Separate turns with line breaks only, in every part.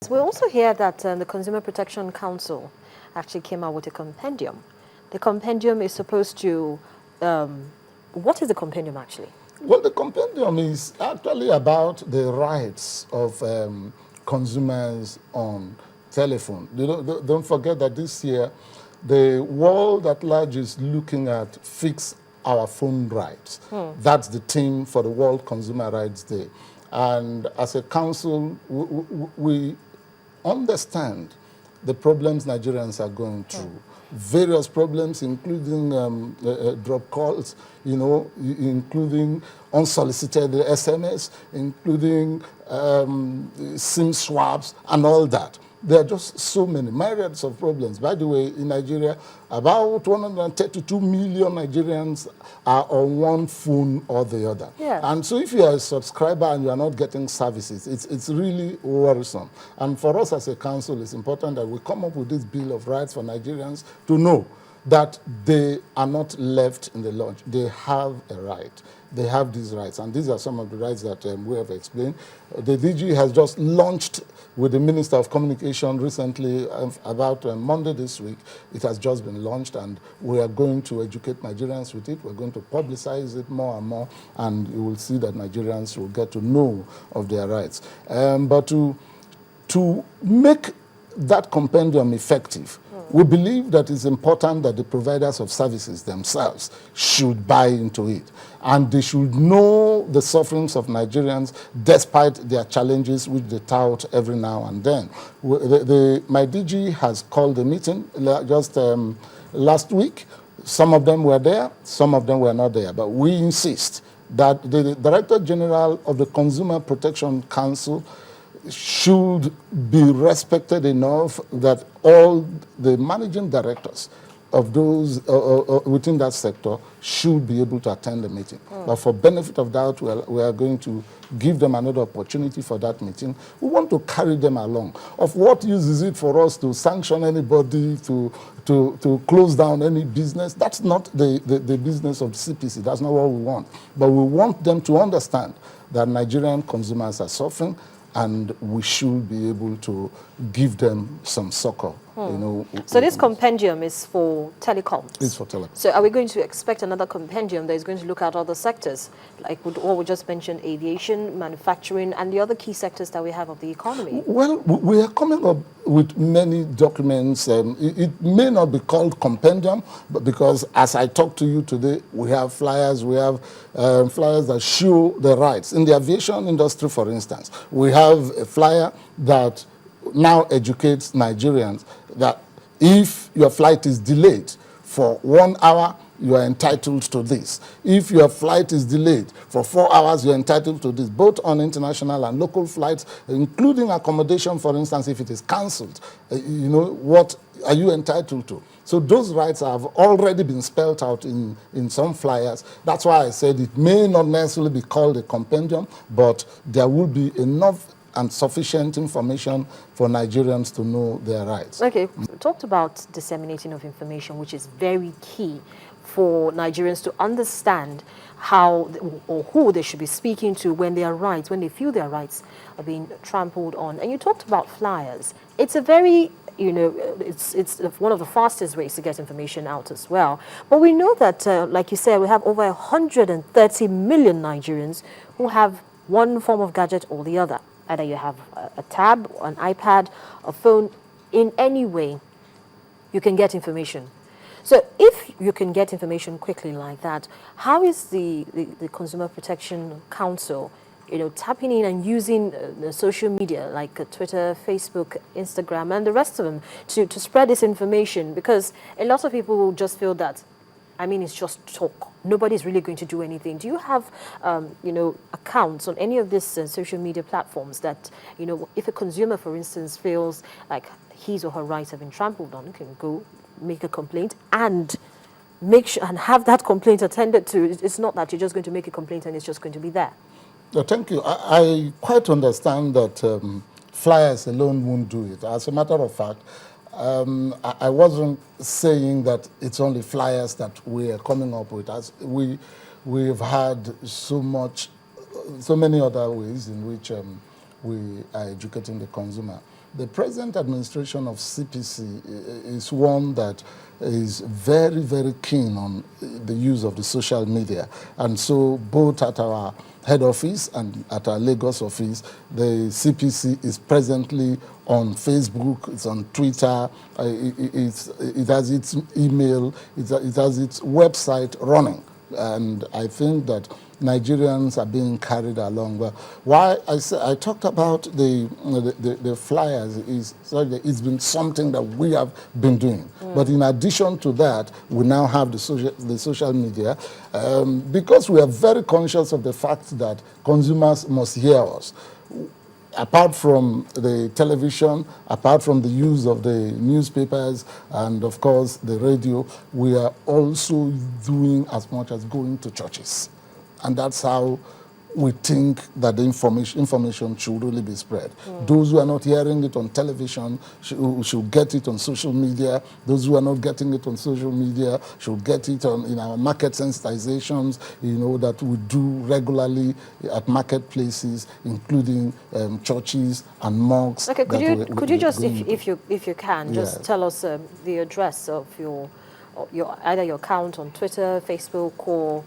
We also hear that the Consumer Protection Council actually came out with a compendium. The compendium is supposed to, what is the compendium actually?
Well, the compendium is actually about the rights of consumers on telephone. Don't forget that this year, the world at large is looking at fix our phone rights. That's the theme for the World Consumer Rights Day. And as a council, we understand the problems Nigerians are going through. Various problems, including drop calls, including unsolicited SMS, including SIM swaps, and all that. There are just so many myriads of problems. By the way, in Nigeria, about 132 million Nigerians are on one phone or the other.
Yes.
And so if you are a subscriber and you are not getting services, it's really worrisome. And for us as a council, it's important that we come up with this Bill of Rights for Nigerians to know that they are not left in the lurch. They have a right. They have these rights, and these are some of the rights that we have explained. The DG has just launched with the Minister of Communication recently, about Monday this week. It has just been launched, and we are going to educate Nigerians with it. We're going to publicize it more and more, and you will see that Nigerians will get to know of their rights. But to make that compendium effective, we believe that it's important that the providers of services themselves should buy into it. And they should know the sufferings of Nigerians despite their challenges, which they tout every now and then. My DG has called a meeting just last week. Some of them were there, some of them were not there. But we insist that the Director General of the Consumer Protection Council should be respected enough that all the managing directors of those within that sector should be able to attend the meeting. But for benefit of doubt, we are going to give them another opportunity for that meeting. We want to carry them along. Of what use is it for us to sanction anybody, to close down any business? That's not the business of CPC. That's not what we want. But we want them to understand that Nigerian consumers are suffering, and we should be able to give them some succor.
So this compendium is for telecoms?
It's for telecoms.
So are we going to expect another compendium that is going to look at other sectors, like what we just mentioned, aviation, manufacturing, and the other key sectors that we have of the economy?
Well, we are coming up with many documents. It may not be called compendium, but because as I talk to you today, we have flyers. We have flyers that show the rights. In the aviation industry, for instance, we have a flyer that now educates Nigerians that if your flight is delayed for 1 hour, you are entitled to this. If your flight is delayed for 4 hours, you're entitled to this, both on international and local flights, including accommodation, for instance, if it is cancelled. What are you entitled to? So those rights have already been spelled out in some flyers. That's why I said it may not necessarily be called a compendium, but there will be enough and sufficient information for Nigerians to know their rights.
Okay, we talked about disseminating of information, which is very key for Nigerians to understand how or who they should be speaking to when their rights, when they feel their rights are being trampled on. And you talked about flyers. It's a very, it's one of the fastest ways to get information out as well. But we know that, like you said, we have over 130 million Nigerians who have one form of gadget or the other. Either you have a tab, an iPad, a phone, in any way you can get information. So if you can get information quickly like that, how is the Consumer Protection Council, tapping in and using the social media like Twitter, Facebook, Instagram, and the rest of them to spread this information? Because a lot of people will just feel that, it's just talk. Nobody's really going to do anything. Do you have, accounts on any of these social media platforms that, if a consumer, for instance, feels like his or her rights have been trampled on, can go make a complaint and make sure and have that complaint attended to? It's not that you're just going to make a complaint and it's just going to be there.
Thank you. I quite understand that flyers alone won't do it. As a matter of fact, I wasn't saying that it's only flyers that we are coming up with. As we've had so many other ways in which we are educating the consumer. The present administration of CPC is one that is very, very keen on the use of the social media. And so both at our head office and at our Lagos office, the CPC is presently on Facebook, it's on Twitter, it has its email, it has its website running. And I think that Nigerians are being carried along. Well, why I talked about the flyers it's been something that we have been doing. But in addition to that, we now have the social media because we are very conscious of the fact that consumers must hear us. Apart from the television, apart from the use of the newspapers and, of course, the radio, we are also doing as much as going to churches. And that's how we think that the information should really be spread. Those who are not hearing it on television should get it on social media. Those who are not getting it on social media should get it in our market sensitizations, that we do regularly at marketplaces, including churches and mosques.
Okay, could you just, if you can, just tell us the address of your either your account on Twitter, Facebook, or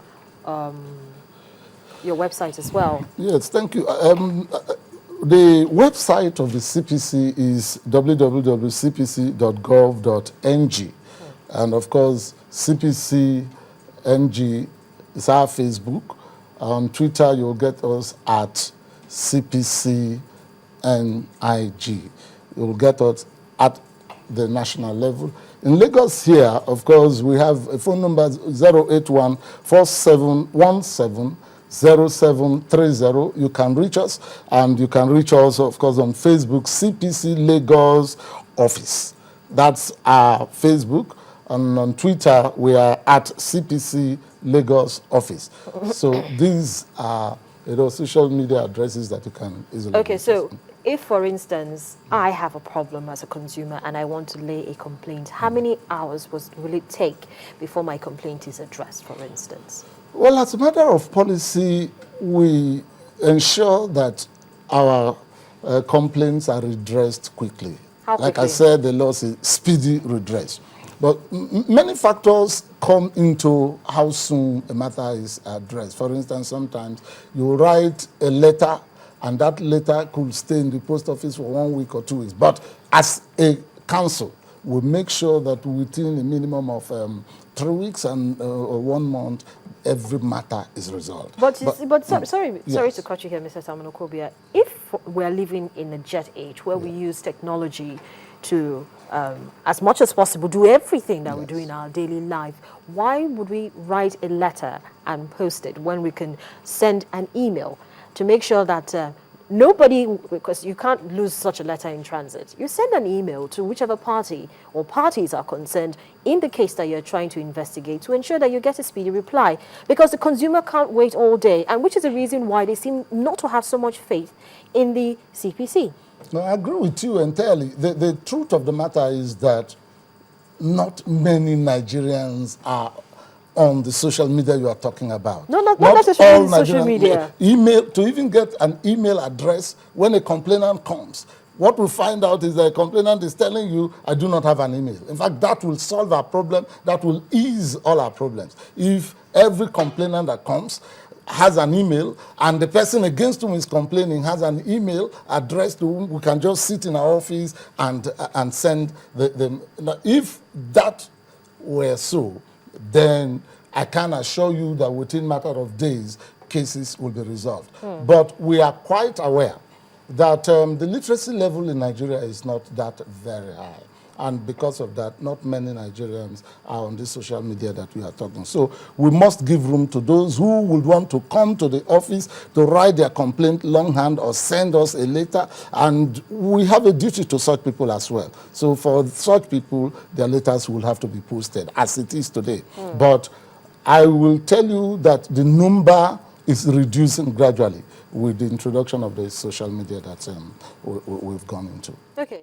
your website as well?
Yes, thank you. The website of the CPC is www.cpc.gov.ng. And of course, CPC NG is our Facebook. On Twitter, you'll get us at CPC NIG. You'll get us at the national level. In Lagos here, of course, we have a phone number 081 4717 0730. You can reach us, and you can reach us, of course, on Facebook, CPC Lagos Office. That's our Facebook. And on Twitter, we are at CPC Lagos Office. So these are social media addresses that you can easily
Okay,
reach
so
us.
if, for instance, I have a problem as a consumer and I want to lay a complaint, how many hours will it take before my complaint is addressed, for instance?
Well, as a matter of policy, we ensure that our complaints are redressed quickly.
How quickly?
Like I said, the law says speedy redress. But many factors come into how soon a matter is addressed. For instance, sometimes you write a letter, and that letter could stay in the post office for 1 week or 2 weeks. But as a council, we make sure that within a minimum of 3 weeks and or 1 month, every matter is resolved.
Sorry to cut you here, Mr. Simon Okobia. If we're living in a jet age where we use technology to, as much as possible, do everything that we do in our daily life, why would we write a letter and post it when we can send an email to make sure that nobody, because you can't lose such a letter in transit. You send an email to whichever party or parties are concerned in the case that you're trying to investigate to ensure that you get a speedy reply, because the consumer can't wait all day, and which is the reason why they seem not to have so much faith in the CPC.
No, I agree with you entirely. The truth of the matter is that not many Nigerians are on the social media you are talking about.
No, not necessarily social media.
Email, to even get an email address when a complainant comes, what we find out is that a complainant is telling you, I do not have an email. In fact, that will solve our problem. That will ease all our problems. If every complainant that comes has an email, and the person against whom is complaining has an email address to whom we can just sit in our office and send them. If that were so, then I can assure you that within a matter of days, cases will be resolved. But we are quite aware that the literacy level in Nigeria is not that very high. And because of that, not many Nigerians are on this social media that we are talking. So we must give room to those who would want to come to the office to write their complaint longhand or send us a letter. And we have a duty to such people as well. So for such people, their letters will have to be posted as it is today. But I will tell you that the number is reducing gradually with the introduction of the social media that we've gone into.
Okay.